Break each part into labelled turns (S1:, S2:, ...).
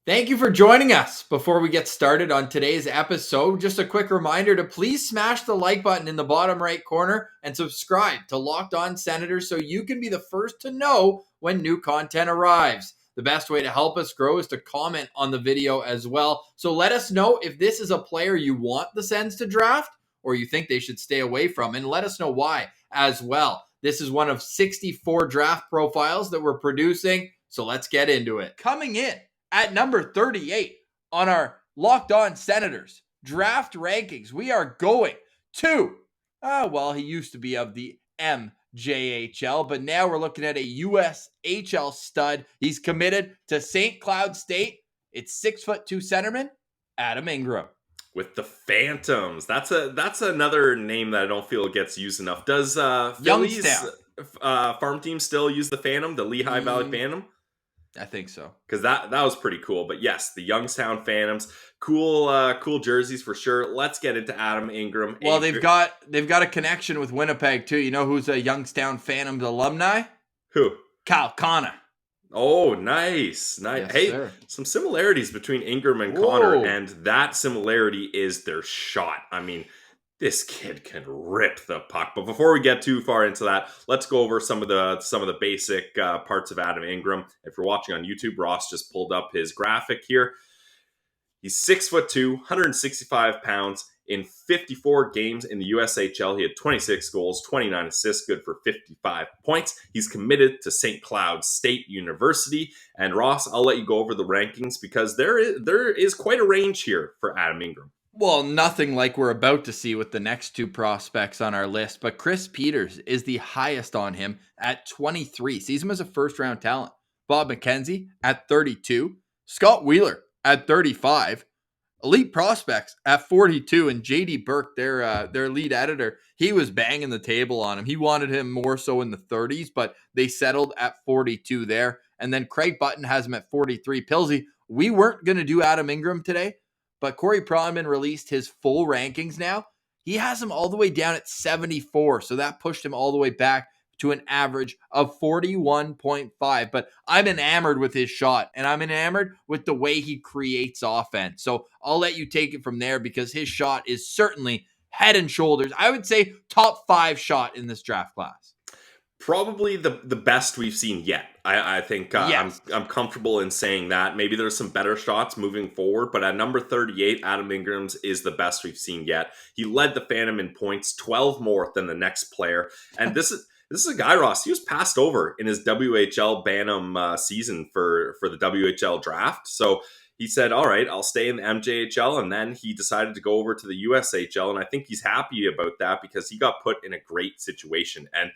S1: Thank you for joining us. Before we get started on today's episode, just a quick reminder to please smash the like button in the bottom right corner and subscribe to Locked On Senators so you can be the first to know when new content arrives. The best way to help us grow is to comment on the video as well. So let us know if this is a player you want the Sens to draft or you think they should stay away from, and let us know why as well. This is one of 64 draft profiles that we're producing, so let's get into it. Coming in at number 38 on our Locked On Senators draft rankings, we are going to, he used to be of the MJHL, but now we're looking at a USHL stud. He's committed to St. Cloud State. It's 6'2" centerman, Adam Ingram.
S2: With the Phantoms. That's another name that I don't feel gets used enough. Does Philly's farm team still use the Phantom, the Lehigh Valley Phantom?
S1: I think so.
S2: Because that was pretty cool. But yes, the Youngstown Phantoms. Cool jerseys for sure. Let's get into Adam Ingram.
S1: Well, they've got a connection with Winnipeg too. You know who's a Youngstown Phantoms alumni?
S2: Who?
S1: Kyle Connor.
S2: Oh, nice.
S1: Yes,
S2: hey,
S1: sir.
S2: Some similarities between Ingram and Connor, and that similarity is their shot. I mean, this kid can rip the puck. But before we get too far into that, let's go over some of the basic parts of Adam Ingram. If you're watching on YouTube, Ross just pulled up his graphic here. He's 6'2", 165 pounds. In 54 games in the USHL, he had 26 goals, 29 assists, good for 55 points. He's committed to St. Cloud State University. And Ross, I'll let you go over the rankings because there is quite a range here for Adam Ingram.
S1: Well, nothing like we're about to see with the next two prospects on our list, but Chris Peters is the highest on him at 23. Sees him as a first-round talent. Bob McKenzie at 32. Scott Wheeler at 35. Elite prospects at 42, and JD Burke, their lead editor, he was banging the table on him. He wanted him more so in the 30s, but they settled at 42 there. And then Craig Button has him at 43. Pilsy, we weren't going to do Adam Ingram today, but Corey Pronman released his full rankings now. He has him all the way down at 74, so that pushed him all the way back to an average of 41.5. But I'm enamored with his shot, and I'm enamored with the way he creates offense. So I'll let you take it from there because his shot is certainly head and shoulders. I would say top 5 shot in this draft class.
S2: Probably the best we've seen yet. I think
S1: yes.
S2: I'm comfortable in saying that. Maybe there's some better shots moving forward, but at number 38, Adam Ingram's is the best we've seen yet. He led the Phantom in points, 12 more than the next player. And this is a guy, Ross, he was passed over in his WHL Bantam season for the WHL draft. So he said, all right, I'll stay in the MJHL. And then he decided to go over to the USHL. And I think he's happy about that because he got put in a great situation. And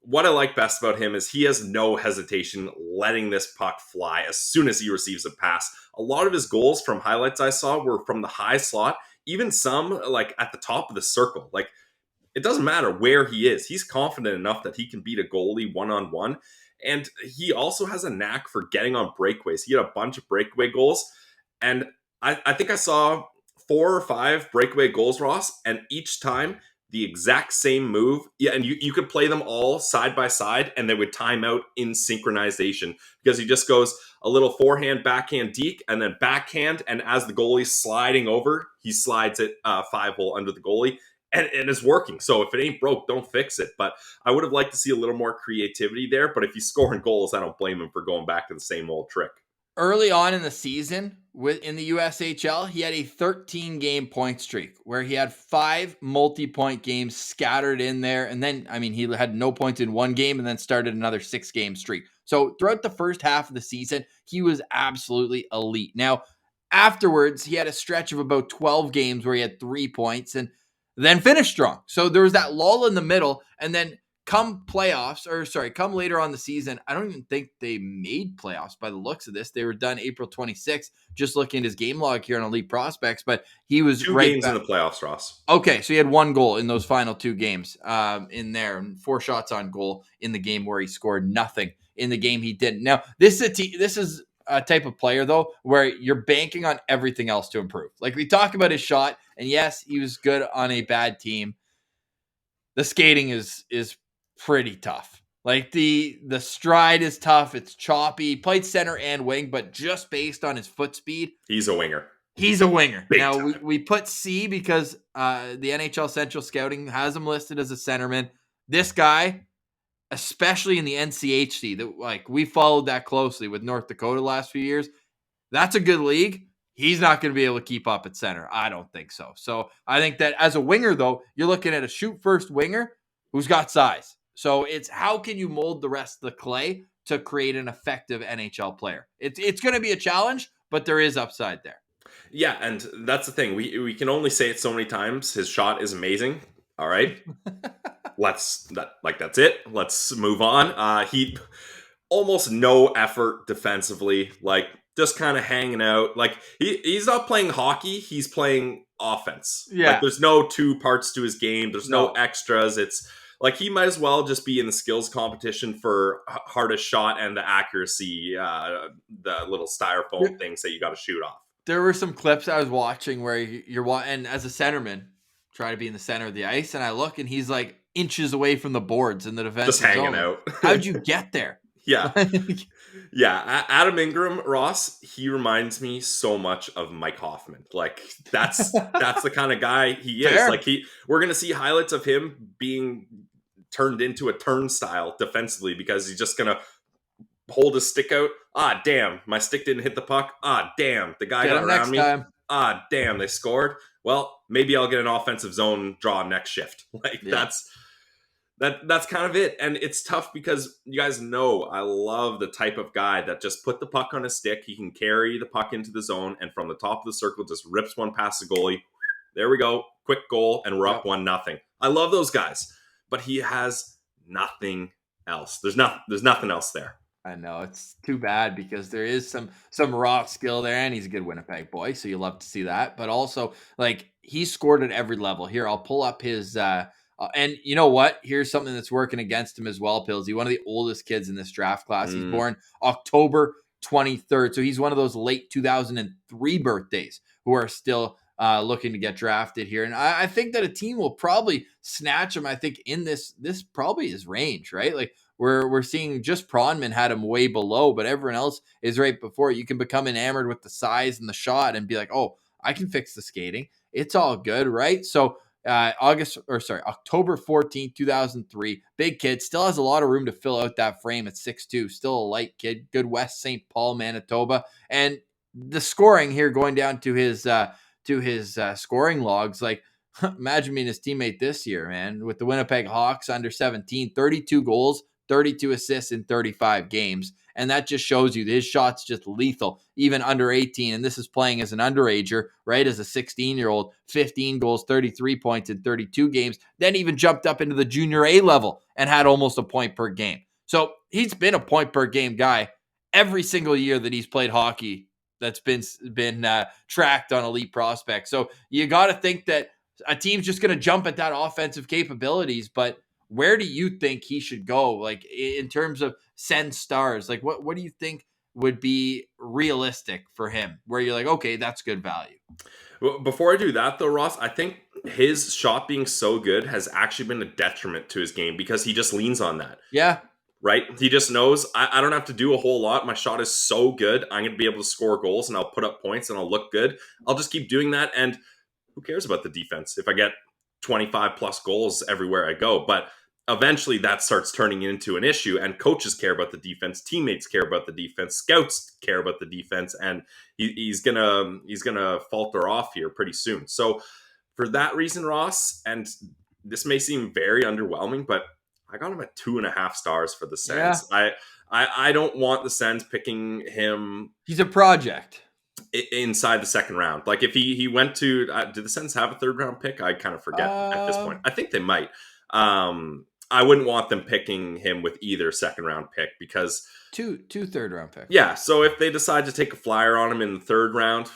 S2: what I like best about him is he has no hesitation letting this puck fly as soon as he receives a pass. A lot of his goals from highlights I saw were from the high slot, even some like at the top of the circle. Like, it doesn't matter where he is. He's confident enough that he can beat a goalie one-on-one. And he also has a knack for getting on breakaways. He had a bunch of breakaway goals. And I think I saw 4 or 5 breakaway goals, Ross. And each time, the exact same move. Yeah, and you could play them all side by side, and they would time out in synchronization. Because he just goes a little forehand, backhand, deke, and then backhand. And as the goalie's sliding over, he slides it 5-hole under the goalie. And it's working. So if it ain't broke, don't fix it. But I would have liked to see a little more creativity there. But if he's scoring goals, I don't blame him for going back to the same old trick.
S1: Early on in the season, in the USHL, he had a 13-game point streak where he had 5 multi-point games scattered in there. And then, he had no points in one game and then started another 6-game streak. So throughout the first half of the season, he was absolutely elite. Now, afterwards, he had a stretch of about 12 games where he had 3 points and then finished strong. So there was that lull in the middle, and then come later on the season, I don't even think they made playoffs by the looks of this. They were done April 26th, just looking at his game log here on Elite Prospects, but he was
S2: 2 games in the playoffs, Ross.
S1: Okay, so he had 1 goal in those final 2 games in there, and 4 shots on goal in the game where he scored nothing in the game he didn't. Now, this is a type of player, though, where you're banking on everything else to improve. Like, we talk about his shot, and yes, he was good on a bad team. The skating is pretty tough. Like the stride is tough. It's choppy. He played center and wing, but just based on his foot speed,
S2: He's a winger.
S1: he's a winger.
S2: Big
S1: Now
S2: time.
S1: we put C because the NHL Central Scouting has him listed as a centerman. This guy, especially in the NCHC, that like we followed that closely with North Dakota the last few years. That's a good league. He's not going to be able to keep up at center. I don't think so. So I think that as a winger, though, you're looking at a shoot first winger who's got size. So it's how can you mold the rest of the clay to create an effective NHL player? It's going to be a challenge, but there is upside there.
S2: Yeah, and that's the thing. We can only say it so many times. His shot is amazing. All right. That's it. Let's move on. He almost no effort defensively, like just kind of hanging out. Like he's not playing hockey, he's playing offense.
S1: Yeah.
S2: Like there's no two parts to his game. There's no extras. It's like he might as well just be in the skills competition for hardest shot and the accuracy, the little styrofoam things that you got to shoot off.
S1: There were some clips I was watching where and as a centerman, try to be in the center of the ice, and I look and he's like inches away from the boards in the defensive
S2: just hanging
S1: zone.
S2: out.
S1: How'd you get there?
S2: Yeah. Yeah. Adam Ingram, Ross, he reminds me so much of Mike Hoffman. Like that's the kind of guy he is.
S1: Fair.
S2: Like we're going to see highlights of him being turned into a turnstile defensively because he's just going to hold his stick out. Ah, damn, my stick didn't hit the puck. Ah, damn, the guy got around me.
S1: Time.
S2: Ah, damn, they scored. Well, maybe I'll get an offensive zone draw next shift. Like that's kind of it. And it's tough because you guys know I love the type of guy that just put the puck on his stick. He can carry the puck into the zone and from the top of the circle just rips one past the goalie. There we go. Quick goal and we're up 1-0. I love those guys. But he has nothing else. There's nothing else there.
S1: I know it's too bad because there is some raw skill there, and he's a good Winnipeg boy, so you love to see that. But also, like he scored at every level. Here, I'll pull up his. And you know what? Here's something that's working against him as well, Pillsy. One of the oldest kids in this draft class. He's born October 23rd, so he's one of those late 2003 birthdays who are still looking to get drafted here. And I think that a team will probably snatch him. I think in this probably is range, right? Like. We're seeing just Pronman had him way below, but everyone else is right before. You can become enamored with the size and the shot and be like, oh, I can fix the skating. It's all good, right? So October 14th, 2003, big kid, still has a lot of room to fill out that frame at 6'2", still a light kid, good West St. Paul, Manitoba. And the scoring here going down to his scoring logs, like, imagine being his teammate this year, man, with the Winnipeg Hawks under 17, 32 goals, 32 assists in 35 games. And that just shows you that his shot's just lethal, even under 18. And this is playing as an underager, right? As a 16-year-old, 15 goals, 33 points in 32 games. Then even jumped up into the junior A level and had almost a point per game. So he's been a point per game guy every single year that he's played hockey that's been tracked on Elite Prospects. So you got to think that a team's just going to jump at that offensive capabilities, but where do you think he should go? Like in terms of Sens stars, like what do you think would be realistic for him where you're like, okay, that's good value?
S2: Well, before I do that though, Ross, I think his shot being so good has actually been a detriment to his game because he just leans on that.
S1: Yeah.
S2: Right? He just knows I don't have to do a whole lot. My shot is so good. I'm going to be able to score goals and I'll put up points and I'll look good. I'll just keep doing that. And who cares about the defense if I get 25 plus goals everywhere I go? But eventually that starts turning into an issue and coaches care about the defense, teammates care about the defense, scouts care about the defense, and he's gonna falter off here pretty soon. So for that reason, Ross, and this may seem very underwhelming, but I got him at 2.5 stars for the Sens.
S1: Yeah.
S2: I don't want the Sens picking him.
S1: He's a project
S2: inside the second round. Like if he went to, did the Sens have a third round pick? I kind of forget at this point. I think they might. I wouldn't want them picking him with either second round pick because
S1: two third round picks.
S2: Yeah. So if they decide to take a flyer on him in the third round,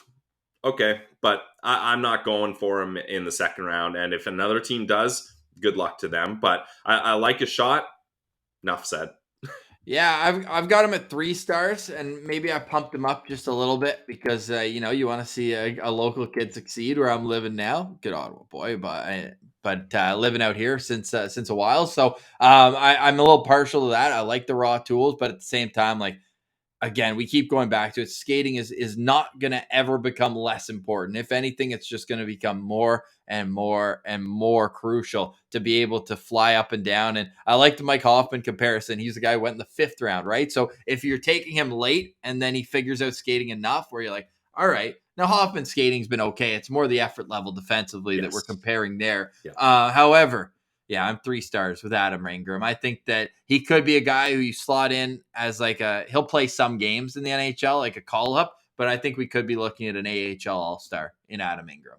S2: okay. But I'm not going for him in the second round. And if another team does, good luck to them. But I like his shot. Enough said.
S1: Yeah, I've got him at 3 stars, and maybe I pumped him up just a little bit because you want to see a local kid succeed where I'm living now. Good Ottawa boy, but but living out here since a while. So I'm a little partial to that. I like the raw tools, but at the same time, like, again, we keep going back to it. Skating is not going to ever become less important. If anything, it's just going to become more and more and more crucial to be able to fly up and down. And I like the Mike Hoffman comparison. He's the guy who went in the 5th round, right? So if you're taking him late and then he figures out skating enough where you're like, all right, now Hoffman's skating's been okay. It's more the effort level defensively that we're comparing there.
S2: Yeah.
S1: However, yeah, I'm 3 stars with Adam Ingram. I think that he could be a guy who you slot in as like he'll play some games in the NHL, like a call up, but I think we could be looking at an AHL All-Star in Adam Ingram.